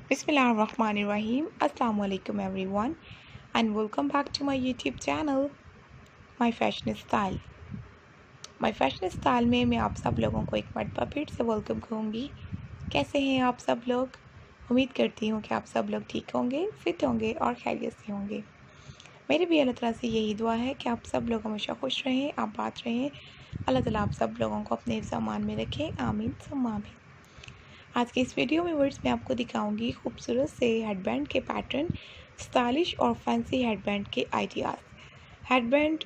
Bismillahirrahmanirrahim. Assalamu alaikum everyone and welcome back to my YouTube channel My Fashion Style. My Fashion Style में मैं आप सब लोगों को एक मरतबा फिर से वेलकम कहूँगी। कैसे हैं आप सब लोग? उम्मीद करती हूँ कि आप सब लोग ठीक होंगे, फिट होंगे और खैरियत से होंगे। मेरी भी अल्लाह ताला से यही दुआ है कि आप सब लोग हमेशा खुश रहें, आबाद रहें। अल्लाह ताला आप सब लोगों को अपने ज़मान में रखें, आमीन सुम्मा आमीन। आज के इस वीडियो में वर्ड्स में आपको दिखाऊंगी खूबसूरत से हेडबैंड के पैटर्न, स्टाइलिश और फैंसी हेडबैंड के आइडियाज़। हेडबैंड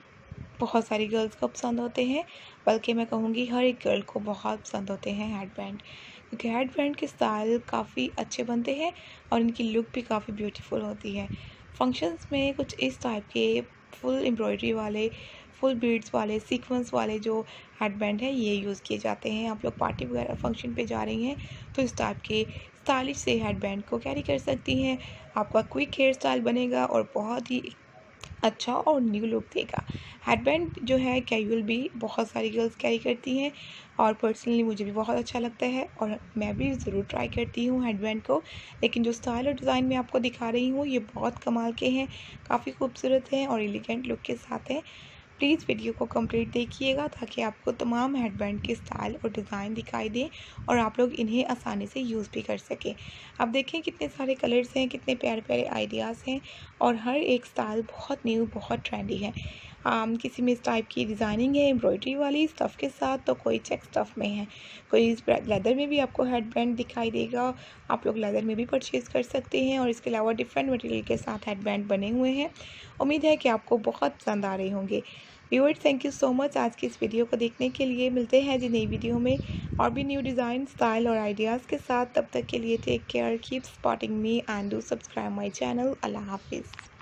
बहुत सारी गर्ल्स को पसंद होते हैं, बल्कि मैं कहूँगी हर एक गर्ल को बहुत पसंद होते हैं हेडबैंड, क्योंकि हेडबैंड के स्टाइल काफ़ी अच्छे बनते हैं और इनकी लुक भी काफ़ी ब्यूटीफुल होती है। फंक्शंस में कुछ इस टाइप के फुल एम्ब्रॉयडरी वाले, फुल बीड्स वाले, सीक्वेंस वाले जो हेडबैंड है ये यूज़ किए जाते हैं। आप लोग पार्टी वगैरह फंक्शन पे जा रही हैं तो इस टाइप के स्टाइलिश से हेडबैंड को कैरी कर सकती हैं। आपका क्विक हेयर स्टाइल बनेगा और बहुत ही अच्छा और न्यू लुक देगा। हेडबैंड जो है कैजुअल भी बहुत सारी गर्ल्स कैरी करती हैं और पर्सनली मुझे भी बहुत अच्छा लगता है और मैं भी ज़रूर ट्राई करती हूँ हेडबैंड को। लेकिन जो स्टाइल और डिज़ाइन मैं आपको दिखा रही हूँ ये बहुत कमाल के हैं, काफ़ी खूबसूरत हैं और एलिगेंट लुक के साथ हैं। प्लीज़ वीडियो को कंप्लीट देखिएगा ताकि आपको तमाम हेडबैंड के स्टाइल और डिज़ाइन दिखाई दें और आप लोग इन्हें आसानी से यूज़ भी कर सकें। अब देखें कितने सारे कलर्स हैं, कितने प्यारे प्यारे आइडियाज़ हैं और हर एक स्टाइल बहुत न्यू, बहुत ट्रेंडी है। किसी में इस टाइप की डिज़ाइनिंग है एम्ब्रॉयडरी वाली स्टफ़ के साथ, तो कोई चेक स्टफ़ में है, कोई लेदर में भी आपको हेडबैंड दिखाई देगा। आप लोग लेदर में भी परचेज़ कर सकते हैं और इसके अलावा डिफरेंट मटेरियल के साथ हेडबैंड बने हुए हैं। उम्मीद है कि आपको बहुत पसंद आ रहे होंगे। Viewers, thank you so much आज की इस वीडियो को देखने के लिए। मिलते हैं जी नई वीडियो में और भी न्यू डिज़ाइन, स्टाइल और आइडियाज़ के साथ। तब तक के लिए take care, keep supporting me and do subscribe my channel. अल्लाह हाफिज़।